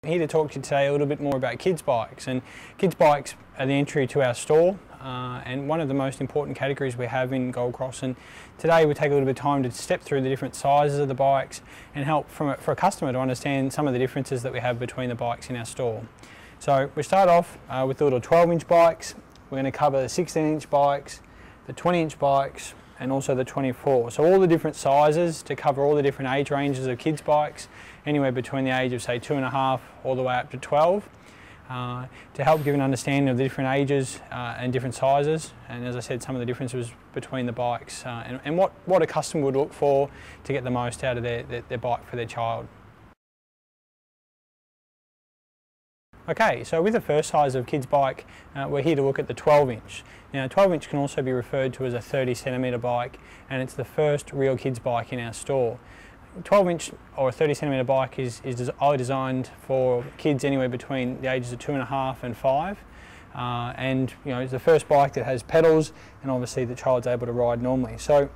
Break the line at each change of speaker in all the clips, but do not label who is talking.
I'm here to talk to you today a little bit more about kids bikes, and kids bikes are the entry to our store and one of the most important categories we have in Gold Cross. And today we take a little bit of time to step through the different sizes of the bikes and help for a customer to understand some of the differences that we have between the bikes in our store. So we start off with the little 12-inch bikes. We're going to cover the 16-inch bikes, the 20-inch bikes, and also the 24. So all the different sizes to cover all the different age ranges of kids bikes, anywhere between the age of say 2.5 all the way up to 12, to help give an understanding of the different ages and different sizes, and as I said, some of the differences between the bikes and what a customer would look for to get the most out of their bike for their child. Okay, so with the first size of kids bike, we're here to look at the 12-inch. Now 12-inch can also be referred to as a 30cm bike, and it's the first real kids bike in our store. 12-inch or a 30cm bike is designed for kids anywhere between the ages of 2.5 and 5, and it's the first bike that has pedals, and obviously the child's able to ride normally. So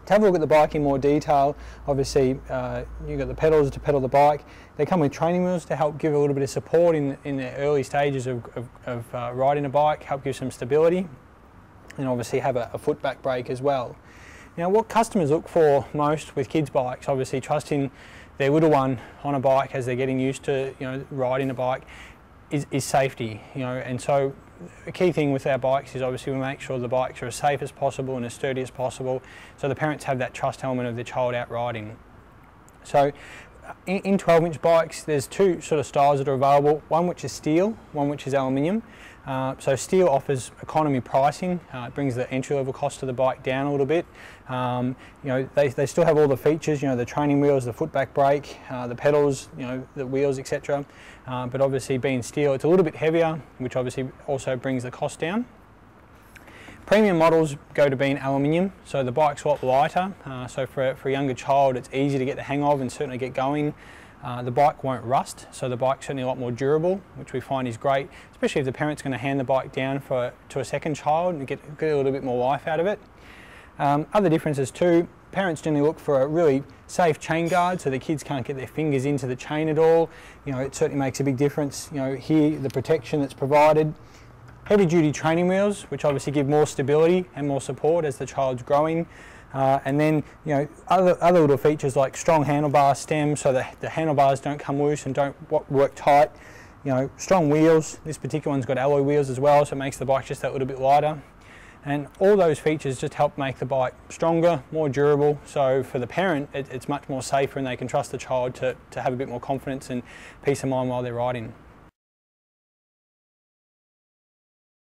to have a look at the bike in more detail, obviously you've got the pedals to pedal the bike. They come with training wheels to help give a little bit of support in the early stages of riding a bike, help give some stability, and obviously have a foot back brake as well. Now what customers look for most with kids bikes, obviously trusting their little one on a bike as they're getting used to riding a bike, is safety. And so a key thing with our bikes is obviously we make sure the bikes are as safe as possible and as sturdy as possible, so the parents have that trust element of their child out riding. So in 12-inch bikes there's two sort of styles that are available, one which is steel, one which is aluminium. So steel offers economy pricing, it brings the entry-level cost of the bike down a little bit. They still have all the features, the training wheels, the foot back brake, the pedals, the wheels, etc. But obviously being steel, it's a little bit heavier, which obviously also brings the cost down. Premium models go to being aluminium, so the bike's a lot lighter, so for a younger child it's easy to get the hang of and certainly get going. The bike won't rust, so the bike's certainly a lot more durable, which we find is great, especially if the parent's going to hand the bike down to a second child and get a little bit more life out of it. Other differences too, parents generally look for a really safe chain guard so the kids can't get their fingers into the chain at all. It certainly makes a big difference. Here the protection that's provided. Heavy duty training wheels, which obviously give more stability and more support as the child's growing. And then other little features like strong handlebar stem, so that the handlebars don't come loose and don't work tight. Strong wheels. This particular one's got alloy wheels as well, so it makes the bike just that little bit lighter. And all those features just help make the bike stronger, more durable. So for the parent, it's much more safer, and they can trust the child to have a bit more confidence and peace of mind while they're riding.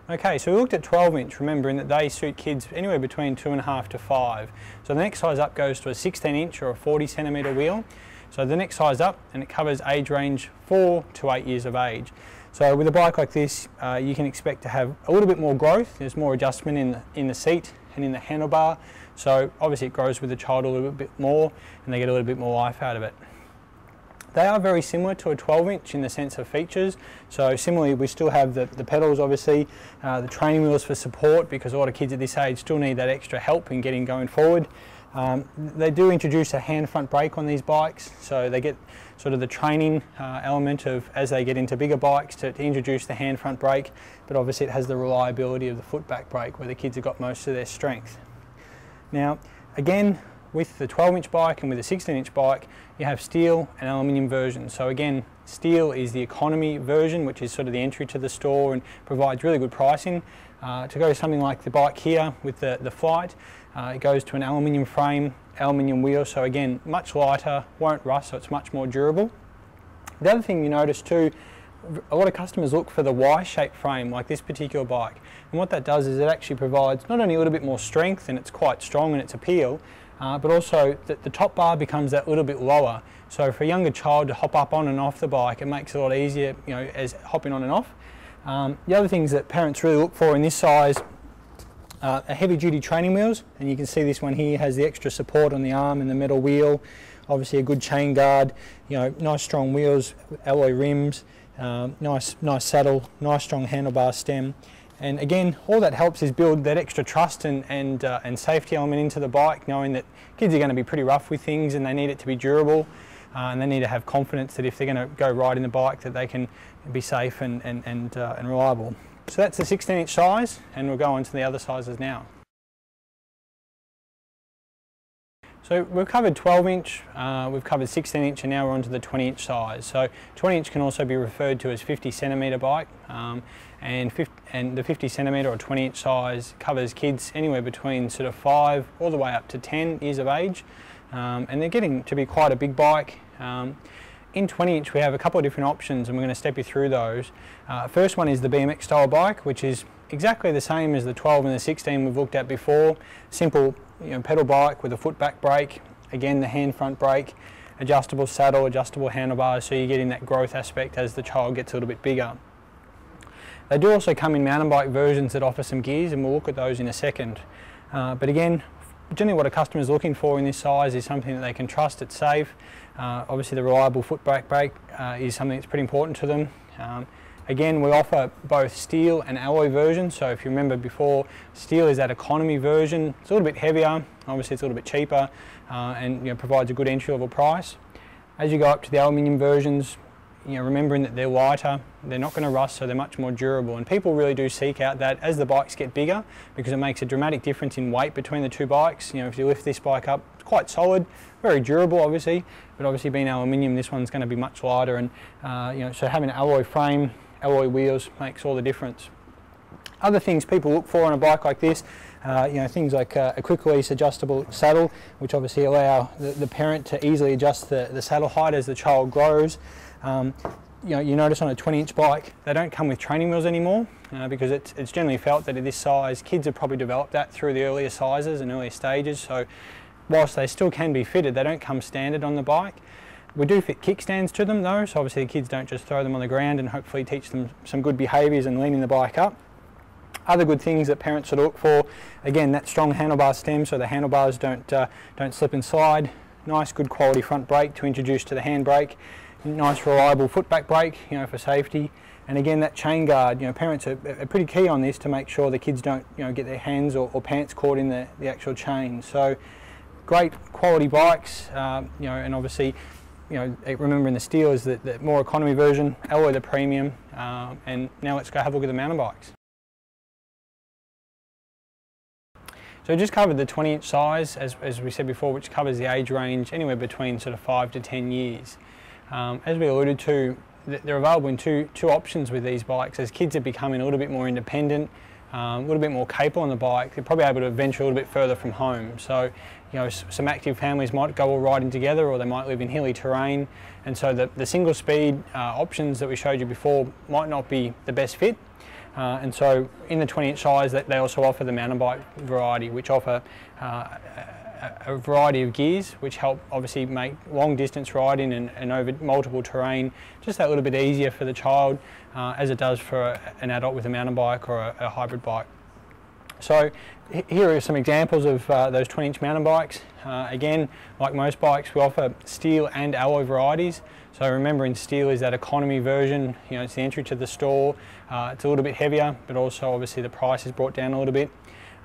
Okay, so we looked at 12-inch, remembering that they suit kids anywhere between 2.5 to 5. So the next size up goes to a 16-inch or a 40cm wheel. So the next size up, and it covers age range 4 to 8 years of age. So with a bike like this, you can expect to have a little bit more growth. There's more adjustment in the seat and in the handlebar. So obviously it grows with the child a little bit more, and they get a little bit more life out of it. They are very similar to a 12-inch in the sense of features. So similarly, we still have the pedals, obviously, the training wheels for support, because a lot of kids at this age still need that extra help in getting going forward. They do introduce a hand front brake on these bikes, so they get sort of the training element of, as they get into bigger bikes, to introduce the hand front brake, but obviously it has the reliability of the foot back brake where the kids have got most of their strength. Now, again, with the 12-inch bike and with the 16-inch bike, you have steel and aluminium versions. So again, steel is the economy version, which is sort of the entry to the store and provides really good pricing. To go to something like the bike here with the Flight, it goes to an aluminium frame, aluminium wheel, so again, much lighter, won't rust, so it's much more durable. The other thing you notice too, a lot of customers look for the Y-shaped frame like this particular bike, and what that does is it actually provides not only a little bit more strength, and it's quite strong in its appeal, but also the top bar becomes that little bit lower. So for a younger child to hop up on and off the bike, it makes it a lot easier, as hopping on and off. The other things that parents really look for in this size are heavy duty training wheels, and you can see this one here has the extra support on the arm and the metal wheel. Obviously a good chain guard, nice strong wheels, alloy rims, nice saddle, nice strong handlebar stem. And again, all that helps is build that extra trust and safety element into the bike, knowing that kids are going to be pretty rough with things and they need it to be durable. and they need to have confidence that if they're going to go riding the bike that they can be safe and reliable. So that's the 16-inch size, and we'll go on to the other sizes now. So we've covered 12-inch, we've covered 16-inch, and now we're on to the 20-inch size. So 20-inch can also be referred to as 50-centimetre bike, and the 50-centimetre or 20-inch size covers kids anywhere between sort of 5 all the way up to 10 years of age, and they're getting to be quite a big bike. In 20-inch we have a couple of different options, and we're going to step you through those. First one is the BMX style bike, which is exactly the same as the 12 and the 16 we've looked at before. Simple, pedal bike with a foot back brake, again the hand front brake, adjustable saddle, adjustable handlebars, so you're getting that growth aspect as the child gets a little bit bigger. They do also come in mountain bike versions that offer some gears, and we'll look at those in a second. But again, generally what a customer is looking for in this size is something that they can trust, it's safe. Obviously the reliable foot back brake is something that's pretty important to them. Again, we offer both steel and alloy versions. So if you remember before, steel is that economy version. It's a little bit heavier, obviously it's a little bit cheaper, and provides a good entry level price. As you go up to the aluminium versions, remembering that they're lighter, they're not going to rust, so they're much more durable. And people really do seek out that as the bikes get bigger, because it makes a dramatic difference in weight between the two bikes. If you lift this bike up, it's quite solid, very durable obviously, but obviously being aluminium, this one's going to be much lighter, and so having an alloy frame, alloy wheels makes all the difference. Other things people look for on a bike like this, things like a quick release adjustable saddle, which obviously allow the parent to easily adjust the saddle height as the child grows. You notice on a 20-inch bike they don't come with training wheels anymore, because it's generally felt that at this size kids have probably developed that through the earlier sizes and earlier stages, so whilst they still can be fitted, they don't come standard on the bike. We do fit kickstands to them though, so obviously the kids don't just throw them on the ground, and hopefully teach them some good behaviours and leaning the bike up. Other good things that parents should look for, again, that strong handlebar stem so the handlebars don't slip and slide. Nice good quality front brake to introduce to the handbrake. Nice reliable foot back brake, for safety. And again, that chain guard, parents are pretty key on this to make sure the kids don't get their hands or pants caught in the actual chain. So great quality bikes, and obviously remembering the steel is the more economy version, alloy the premium, and now let's go have a look at the mountain bikes. So we just covered the 20-inch size, as we said before, which covers the age range anywhere between sort of 5 to 10 years. As we alluded to, they're available in two options with these bikes. As kids are becoming a little bit more independent, a little bit more capable on the bike, they're probably able to venture a little bit further from home. So, some active families might go all riding together, or they might live in hilly terrain, and so the single speed options that we showed you before might not be the best fit. And so in the 20-inch size, they also offer the mountain bike variety, which offer a variety of gears, which help obviously make long distance riding and over multiple terrain just that little bit easier for the child, as it does for an adult with a mountain bike or a hybrid bike. So here are some examples of those 20-inch mountain bikes. Again, like most bikes, we offer steel and alloy varieties. So remembering steel is that economy version, it's the entry to the store. It's a little bit heavier, but also obviously the price is brought down a little bit.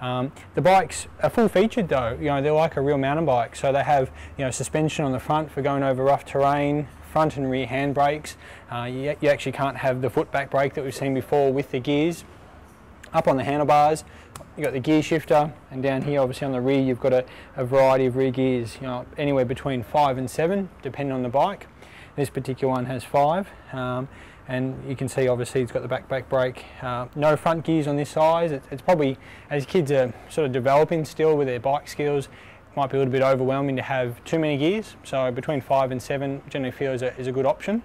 The bikes are full featured though, they're like a real mountain bike. So they have suspension on the front for going over rough terrain, front and rear hand brakes. You actually can't have the foot back brake that we've seen before with the gears. Up on the handlebars, you've got the gear shifter, and down here obviously on the rear you've got a variety of rear gears, anywhere between 5 and 7 depending on the bike. This particular one has 5, and you can see obviously it's got the back brake. No front gears on this size. It's probably, as kids are sort of developing still with their bike skills, it might be a little bit overwhelming to have too many gears, so between 5 and 7 generally feel is a good option.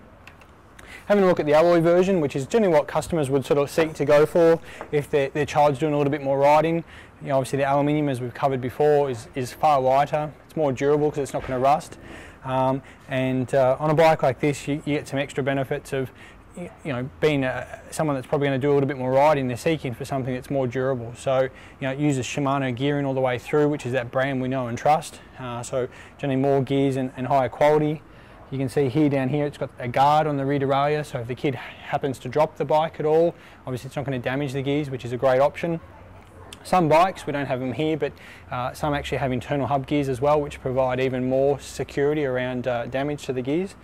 Having a look at the alloy version, which is generally what customers would sort of seek to go for if their child's doing a little bit more riding. Obviously the aluminium, as we've covered before, is far lighter. It's more durable because it's not going to rust. And on a bike like this, you get some extra benefits of, being someone that's probably going to do a little bit more riding. They're seeking for something that's more durable. So, it uses Shimano gearing all the way through, which is that brand we know and trust. So generally more gears and higher quality. You can see here down here it's got a guard on the rear derailleur, so if the kid happens to drop the bike at all, obviously it's not going to damage the gears, which is a great option. Some bikes, we don't have them here, but some actually have internal hub gears as well, which provide even more security around damage to the gears.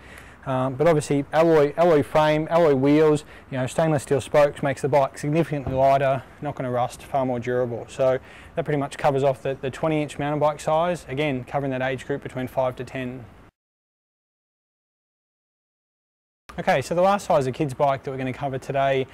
But obviously alloy frame, alloy wheels, stainless steel spokes makes the bike significantly lighter, not going to rust, far more durable. So that pretty much covers off the 20-inch mountain bike size, again covering that age group between 5 to 10. Okay, so the last size of kids bike that we're going to cover today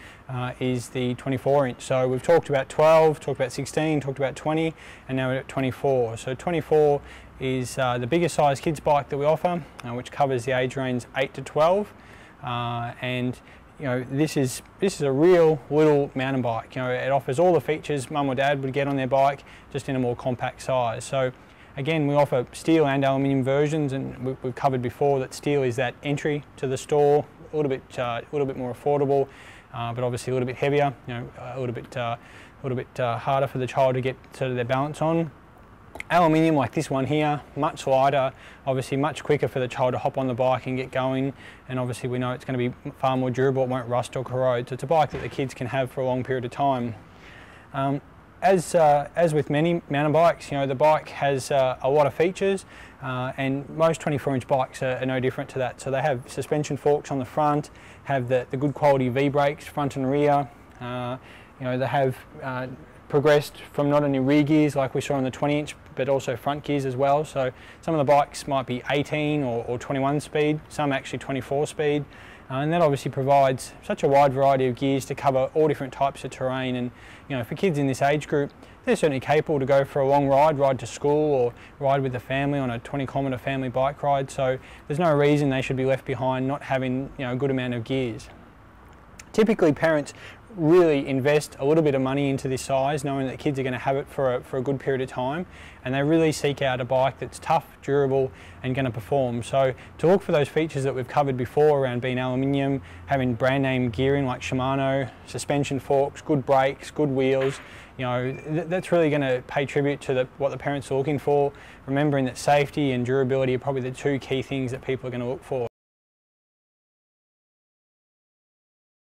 is the 24-inch. So we've talked about 12, talked about 16, talked about 20, and now we're at 24. So 24 is the biggest size kids bike that we offer, which covers the age range 8 to 12. And this is a real little mountain bike. It offers all the features mum or dad would get on their bike, just in a more compact size. So again, we offer steel and aluminium versions, and we've covered before that steel is that entry to the store, a little bit more affordable, but obviously a little bit heavier, a little bit harder for the child to get sort of their balance on. Aluminium, like this one here, much lighter, obviously much quicker for the child to hop on the bike and get going, and obviously we know it's going to be far more durable, it won't rust or corrode, so it's a bike that the kids can have for a long period of time. As with many mountain bikes, the bike has a lot of features, and most 24-inch bikes are no different to that. So they have suspension forks on the front, have the good quality V-brakes front and rear. They have progressed from not only rear gears like we saw on the 20-inch, but also front gears as well. So some of the bikes might be 18 or 21 speed, some actually 24 speed. And that obviously provides such a wide variety of gears to cover all different types of terrain. And for kids in this age group, they're certainly capable to go for a long ride to school, or ride with the family on a 20-kilometre family bike ride. So there's no reason they should be left behind not having a good amount of gears. Typically, parents really invest a little bit of money into this size, knowing that kids are going to have it for a good period of time, and they really seek out a bike that's tough, durable, and going to perform. So to look for those features that we've covered before around being aluminium, having brand name gearing like Shimano, suspension forks, good brakes, good wheels, that's really going to pay tribute to what the parents are looking for, remembering that safety and durability are probably the two key things that people are going to look for.